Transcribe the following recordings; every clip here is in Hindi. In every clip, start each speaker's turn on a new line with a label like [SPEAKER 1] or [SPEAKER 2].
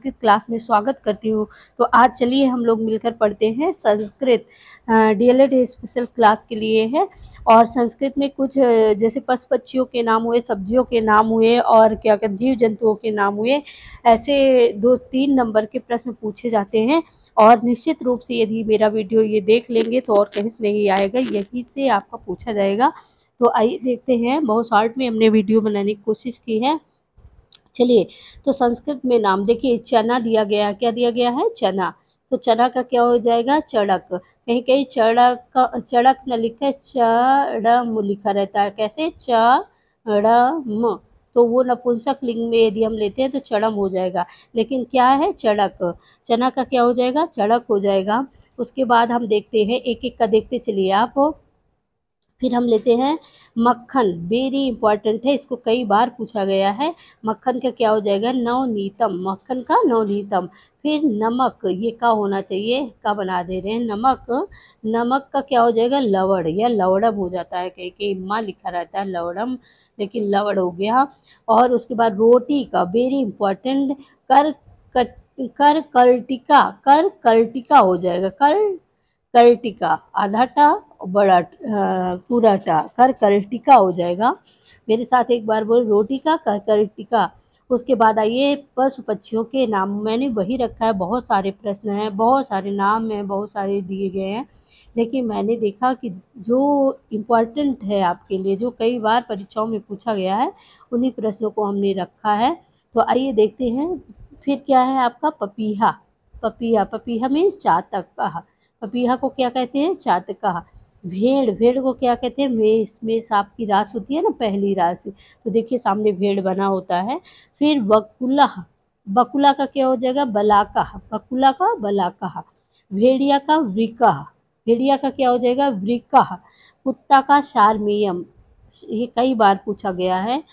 [SPEAKER 1] संस्कृत क्लास में स्वागत करती हूँ। तो आज चलिए हम लोग मिलकर पढ़ते हैं संस्कृत। डीएलएड स्पेशल क्लास के लिए है और संस्कृत में कुछ जैसे पशु पक्षियों के नाम हुए, सब्जियों के नाम हुए और क्या कहते जीव जंतुओं के नाम हुए, ऐसे 2-3 नंबर के प्रश्न पूछे जाते हैं। और निश्चित रूप से यदि मेरा वीडियो ये देख लेंगे तो और कहीं से नहीं आएगा, यहीं से आपका पूछा जाएगा। तो आइए देखते हैं, बहुत शॉर्ट में हमने वीडियो बनाने की कोशिश की है। चलिए, तो संस्कृत में नाम देखिए, चना दिया गया, क्या दिया गया है, चना। तो चना का क्या हो जाएगा, चड़क। कहीं कहीं चड़क न लिखा है, चड़म लिखा रहता है। कैसे, चड़म। तो वो नपुंसक लिंग में यदि हम लेते हैं तो चड़म हो जाएगा, लेकिन क्या है, चड़क। चना का क्या हो जाएगा, चड़क हो जाएगा। उसके बाद हम देखते हैं, एक एक का देखते चलिए आप। फिर हम लेते हैं मक्खन, वेरी इंपॉर्टेंट है, इसको कई बार पूछा गया है। मक्खन का क्या हो जाएगा, नवनीतम, मक्खन का नवनीतम। फिर नमक, ये का होना चाहिए, का बना दे रहे हैं, नमक। नमक का क्या हो जाएगा, लवड़ या लवड़म हो जाता है, कहीं कहीं माँ लिखा रहता है लवड़म, लेकिन लवड़ हो गया। और उसके बाद रोटी का, वेरी इंपॉर्टेंट, कर कट कर कर्टिका, कर कर्टिका हो जाएगा, कर कर्टिका, आधा टा बड़ा पूरा टा, कर कर्टिका हो जाएगा। मेरे साथ एक बार बोल, रोटी का कर कर्टिका। उसके बाद आइए पशु पक्षियों के नाम, मैंने वही रखा है, बहुत सारे प्रश्न हैं, बहुत सारे नाम हैं, बहुत सारे दिए गए हैं, लेकिन मैंने देखा कि जो इम्पोर्टेंट है आपके लिए, जो कई बार परीक्षाओं में पूछा गया है, उन्हीं प्रश्नों को हमने रखा है। तो आइए देखते हैं। फिर क्या है आपका, पपीहा। पपीहा, पपीहा मीन्स चातक का। पपीहा को क्या कहते हैं, चातका। भेड़, भेड़ को क्या कहते हैं, मेष। मेष आपकी रास होती है ना, पहली रास। तो देखिए सामने भेड़ बना होता है। फिर बकुला, बकुला का क्या हो जाएगा, बलाका, बकुला का बलाका। भेड़िया का वृका, भेड़िया का क्या हो जाएगा, वृका। कुत्ता का शारमीयम, ये कई बार पूछा गया है।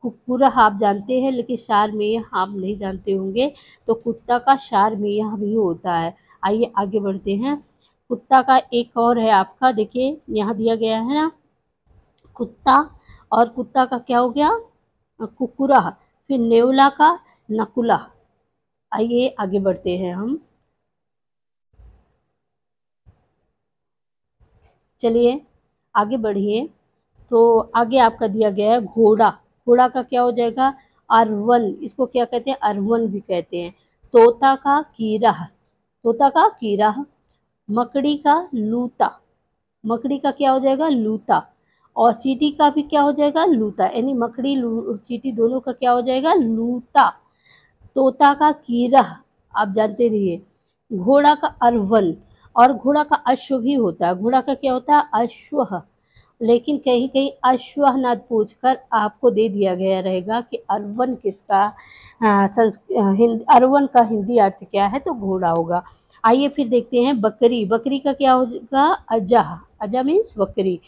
[SPEAKER 1] कुक्कुरा आप जानते हैं, लेकिन शारमीय आप नहीं जानते होंगे। तो कुत्ता का शारमीय भी होता है। आइए आगे बढ़ते हैं। कुत्ता का एक और है आपका, देखिए यहाँ दिया गया है ना, कुत्ता। और कुत्ता का क्या हो गया, कुकुरा। फिर नेवला का नकुला। आइए आगे बढ़ते हैं हम। चलिए आगे बढ़िए। तो आगे आपका दिया गया है घोड़ा। घोड़ा का क्या हो जाएगा, अरवन, इसको क्या कहते हैं, अरवन भी कहते हैं। तोता का कीरा, तोता का कीरा। मकड़ी का लूता, मकड़ी का क्या हो जाएगा, लूता। और चींटी का भी क्या हो जाएगा, लूता, यानी मकड़ी चींटी दोनों का क्या हो जाएगा, लूता। तोता का कीरा आप जानते रहिए। घोड़ा का अरवन, और घोड़ा का अश्व भी होता है। घोड़ा का क्या होता है, अश्व। लेकिन कहीं कहीं अश्वनाद पूछकर आपको दे दिया गया रहेगा कि अरवन किसका, अरवन का हिंदी अर्थ क्या है, तो घोड़ा होगा। आइए फिर देखते हैं बकरी। बकरी का क्या होगा, अजा। अजा मीन्स बकरी।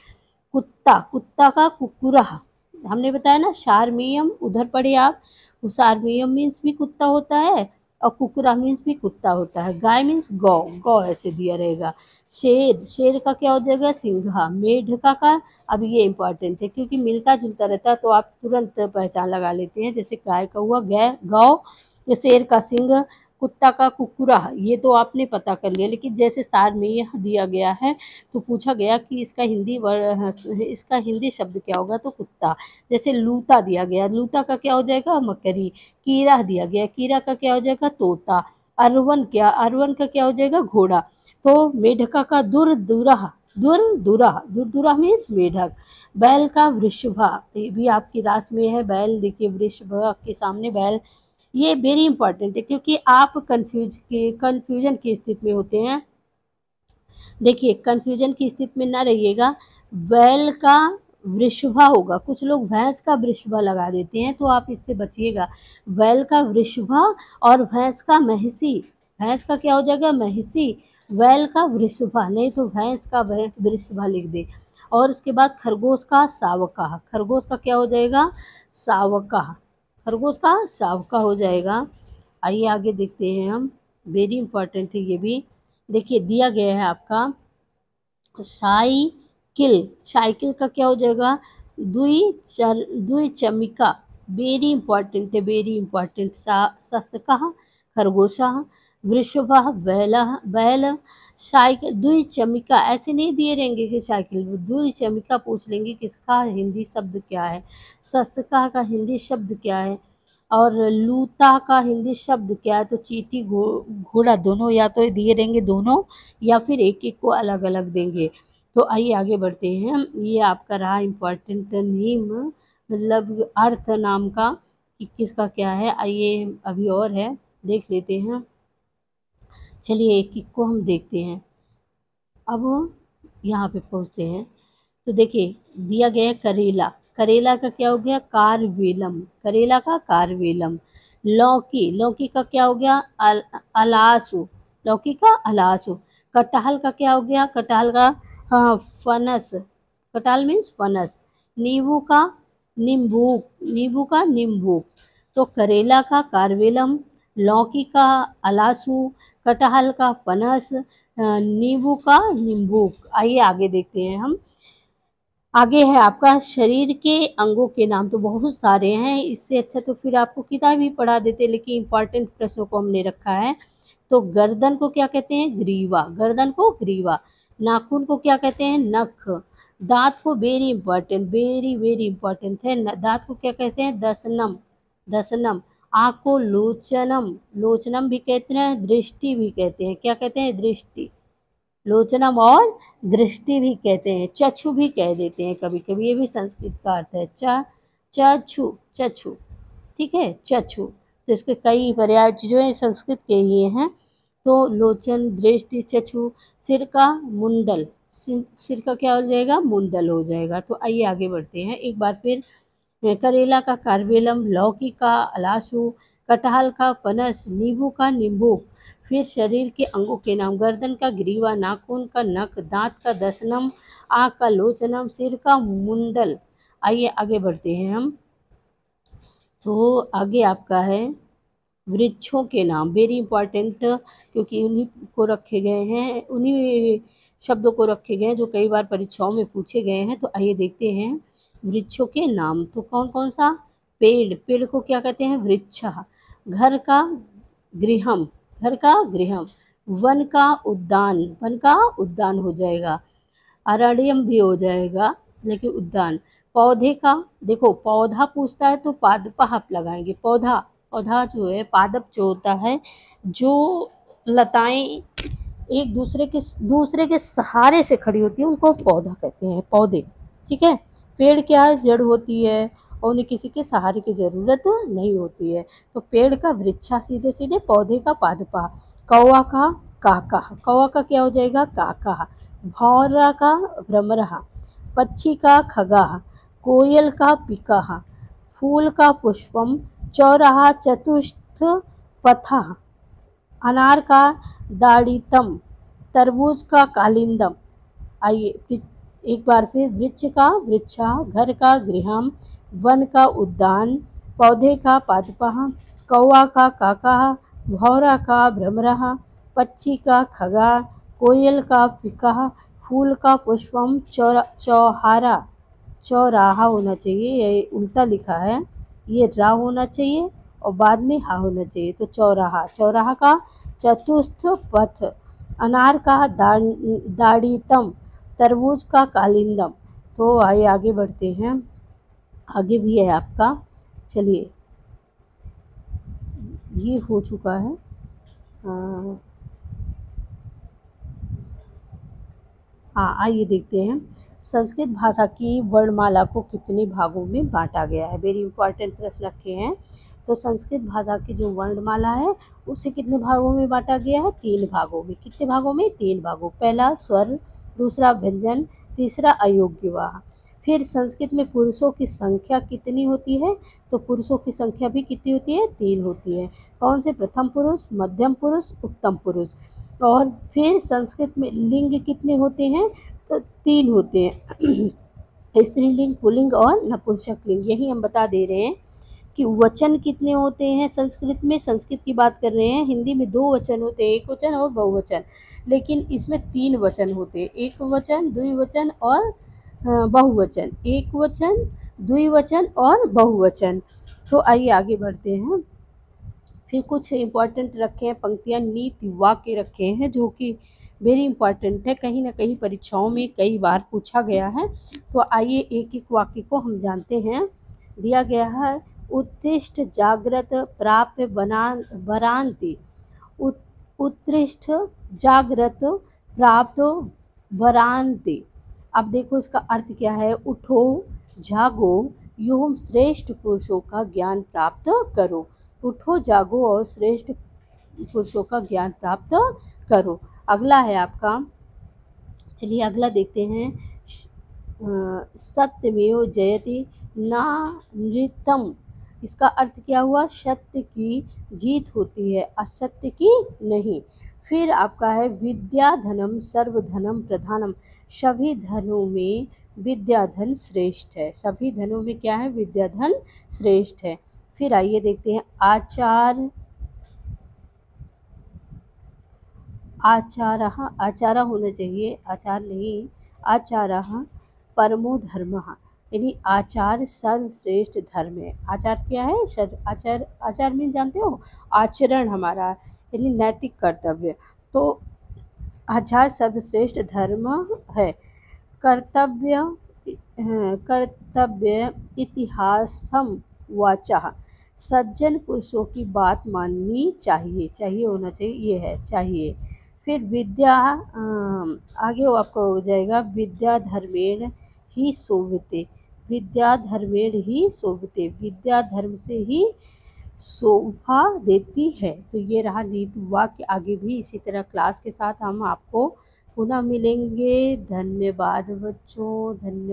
[SPEAKER 1] कुत्ता, कुत्ता का कुकुरा। हमने बताया ना, शारमीयम, उधर पढ़े आप। शारमीयम मीन्स भी कुत्ता होता है, और कुकुरा मीन्स भी कुत्ता होता है। गाय मीन्स गौ, गौ ऐसे दिया रहेगा। शेर, शेर का क्या हो जाएगा, सिंघा। मेढका का, अब ये इंपॉर्टेंट है क्योंकि मिलता जुलता रहता है, तो आप तुरंत पहचान लगा लेते हैं। जैसे गाय का हुआ गै, गौ। शेर का सिंह। कुत्ता का कुकुरा, ये तो आपने पता कर लिया, लेकिन जैसे सार में यह दिया गया है, तो पूछा गया कि इसका हिंदी शब्द क्या होगा, तो कुत्ता। जैसे लूता दिया गया, लूता का क्या हो जाएगा, मकड़ी। कीरा दिया गया, कीरा का क्या हो जाएगा, तोता। अरवन, क्या, अरवन का क्या हो जाएगा, घोड़ा। तो मेढका का दुरदुरा, दुरदुरा, दुरदुरा मीन्स मेढक। बैल का वृषभा, ये भी आपकी रास में है, बैल देखिए, वृषभ के सामने बैल। ये वेरी इंपॉर्टेंट है क्योंकि आप कंफ्यूजन की स्थिति में होते हैं। देखिए कंफ्यूजन की स्थिति में ना रहिएगा। बैल का वृषभा होगा, कुछ लोग भैंस का वृषभा लगा देते हैं, तो आप इससे बचिएगा। बैल का वृषभा और भैंस का महिषी। भैंस का क्या हो जाएगा, महिषी। बैल का वृषभा, नहीं तो भैंस का वृषभा लिख दे। और उसके बाद खरगोश का सावका। खरगोश का क्या हो जाएगा, सावका। खरगोश का सावका हो जाएगा। आइए आगे देखते हैं हम, वेरी इंपॉर्टेंट है ये भी। देखिए दिया गया है आपका साइकिल। साइकिल का क्या हो जाएगा, द्विचमिका। वेरी इंपॉर्टेंट है, वेरी इंपॉर्टेंट। सस्कः खरगोशः, वृषभः बैलः बैल, साइकिल द्विचमिका, ऐसे नहीं दिए रहेंगे कि साइकिल, द्विचमिका पूछ लेंगे किसका हिंदी शब्द क्या है, सस्कः का हिंदी शब्द क्या है, और लूता का हिंदी शब्द क्या है। तो चींटी घोड़ा दोनों या तो दिए रहेंगे दोनों, या फिर एक एक को अलग अलग देंगे। तो आइए आगे बढ़ते हैं। ये आपका रहा इम्पोर्टेंट नेम, मतलब अर्थ नाम का कि किसका क्या है। आइए अभी और है, देख लेते हैं। चलिए एक एक को हम देखते हैं। अब यहाँ पे पहुँचते हैं। तो देखिए दिया गया है करेला, करेला का क्या हो गया, कारवेलम, करेला का कारवेलम। लौकी, लौकी का क्या हो गया, अलासु, लौकी का अलासु। कटहल का क्या हो गया, कटहल का, हाँ, फनस, कटहल मीन्स फनस। नींबू का नींबूक, नींबू का नींबूक। तो करेला का कारवेलम, लौकी का अलासु, कटहल का फनस, नींबू का नींबूक। आइए आगे देखते हैं हम। आगे है आपका शरीर के अंगों के नाम, तो बहुत सारे हैं, इससे अच्छा तो फिर आपको किताब ही पढ़ा देते, लेकिन इंपॉर्टेंट प्रश्नों को हमने रखा है। तो गर्दन को क्या कहते हैं, ग्रीवा, गर्दन को ग्रीवा। नाखून को क्या कहते हैं, नख। दांत को very important, very very important है, दांत को क्या कहते हैं, दसनम, दसनम। आँख को लोचनम, लोचनम भी कहते हैं, दृष्टि भी कहते हैं, क्या कहते हैं, दृष्टि, लोचनम और दृष्टि भी कहते हैं, चक्षु भी कह देते हैं कभी कभी, ये भी संस्कृत का अर्थ है, चक्षु, चक्षु, ठीक है, चक्षु। तो इसके कई पर्याय जो है संस्कृत के ही हैं। तो लोचन, दृष्टि, चक्षु। सिर का मुंडल, सिर का क्या हो जाएगा, मुंडल हो जाएगा। तो आइए आगे बढ़ते हैं एक बार फिर। करेला का कार्वेलम, लौकी का अलासु, कटहल का फनस, नींबू का नींबू। फिर शरीर के अंगों के नाम, गर्दन का ग्रीवा, नाखून का नख, दांत का दसनम, आँख का लोचनम, सिर का मुंडल। आइए आगे बढ़ते हैं हम। तो आगे आपका है वृक्षों के नाम, वेरी इंपॉर्टेंट, क्योंकि उन्हीं को रखे गए हैं, उन्हीं शब्दों को रखे गए हैं जो कई बार परीक्षाओं में पूछे गए हैं। तो आइए देखते हैं वृक्षों के नाम। तो कौन कौन सा, पेड़, पेड़ को क्या कहते हैं, वृक्षः। घर का गृहम, घर का गृहम। वन का उद्यान, वन का उद्यान हो जाएगा, अरण्यम भी हो जाएगा, लेकिन उद्यान। पौधे का, देखो पौधा पूछता है तो पादप आप लगाएंगे, पौधा, पौधा जो है पादप जो होता है, जो लताएं एक दूसरे के सहारे से खड़ी होती है उनको पौधा कहते हैं, पौधे, ठीक है। पेड़ क्या है, जड़ होती है और उन्हें किसी के सहारे की जरूरत नहीं होती है। तो पेड़ का वृक्षा सीधे सीधे, पौधे का पादपा। कौवा का काका, कौवा का क्या हो जाएगा, काका। भौरा का भ्रमरा, पक्षी का खगा, कोयल का पिका, फूल का पुष्पम, चौराहा चतुष्थ पथा, अनार का दाड़ितम, तरबूज का कालिंदम। आइए एक बार फिर, वृक्ष का वृक्षा, घर का गृहम, वन का उद्यान, पौधे का पादपः, कौवा का काका, भौरा का भ्रमरः, पक्षी का खगा, कोयल का फिका, फूल का पुष्पम, चौहारा, चौराहा होना चाहिए, ये उल्टा लिखा है, ये रा होना चाहिए और बाद में हा होना चाहिए। तो चौराहा, चौराहा का चतुस्थ पथ, अनार का दाड़ितम, तरबूज का कालिंदम। तो आइए आगे बढ़ते हैं, आगे भी है आपका। चलिए ये हो चुका है। हाँ आइए देखते हैं, संस्कृत भाषा की वर्णमाला को कितने भागों में बांटा गया है, वेरी इंपॉर्टेंट प्रश्न रखे हैं। तो संस्कृत भाषा की जो वर्णमाला है उसे कितने भागों में बांटा गया है, 3 भागों में। कितने भागों में, 3 भागों। पहला स्वर, दूसरा व्यंजन, तीसरा अयोग्यवाह। फिर संस्कृत में पुरुषों की संख्या कितनी होती है, तो पुरुषों की संख्या भी कितनी होती है, 3 होती है। कौन से, प्रथम पुरुष, मध्यम पुरुष, उत्तम पुरुष। और फिर संस्कृत में लिंग कितने होते हैं, तो 3 होते हैं, स्त्रीलिंग, पुल्लिंग और नपुंसक लिंग। यही हम बता दे रहे हैं कि वचन कितने होते हैं संस्कृत में, संस्कृत की बात कर रहे हैं। हिंदी में 2 वचन होते हैं, एक वचन और बहुवचन, लेकिन इसमें 3 वचन होते हैं, एक वचन, द्विवचन और बहुवचन, एक वचन, द्विवचन और बहुवचन। तो आइए आगे बढ़ते हैं। फिर कुछ इम्पोर्टेंट रखे हैं पंक्तियाँ, नीति वाक्य रखे हैं जो कि वेरी इंपॉर्टेंट है, कहीं ना कहीं परीक्षाओं में कई बार पूछा गया है। तो आइए एक एक वाक्य को हम जानते हैं। दिया गया है, उत्तिष्ठ जागृत प्राप्य वरान्ति। उत्कृष्ट जागृत प्राप्त वरान्ति। अब देखो इसका अर्थ क्या है, उठो जागो एवं श्रेष्ठ पुरुषों का ज्ञान प्राप्त करो। उठो जागो और श्रेष्ठ पुरुषों का ज्ञान प्राप्त करो। अगला है आपका, चलिए अगला देखते हैं। सत्यमेव जयति नानृतम। इसका अर्थ क्या हुआ, सत्य की जीत होती है, असत्य की नहीं। फिर आपका है, विद्या धनम सर्वधनम प्रधानम। सभी धनों में विद्या धन श्रेष्ठ है। सभी धनों में क्या है, विद्या धन श्रेष्ठ है। फिर आइए देखते हैं, आचार होना चाहिए, आचार नहीं, आचार परमो धर्मः, यानी आचार सर्वश्रेष्ठ धर्म है। आचार क्या है, आचार, आचार मीन जानते हो, आचरण हमारा, यानी नैतिक कर्तव्य। तो आचार सर्वश्रेष्ठ धर्म है। कर्तव्य कर्तव्य इतिहासम वाचा। सज्जन पुरुषों की बात माननी चाहिए, चाहिए होना चाहिए, ये है चाहिए। फिर विद्या, आगे वो आपका हो जाएगा, विद्या धर्मेण ही शोभते। विद्या धर्मेण ही शोभते, विद्या धर्म से ही शोभा देती है। तो ये रहा नीति वाक्य। आगे भी इसी तरह क्लास के साथ हम आपको पुनः मिलेंगे। धन्यवाद बच्चों, धन्यवाद।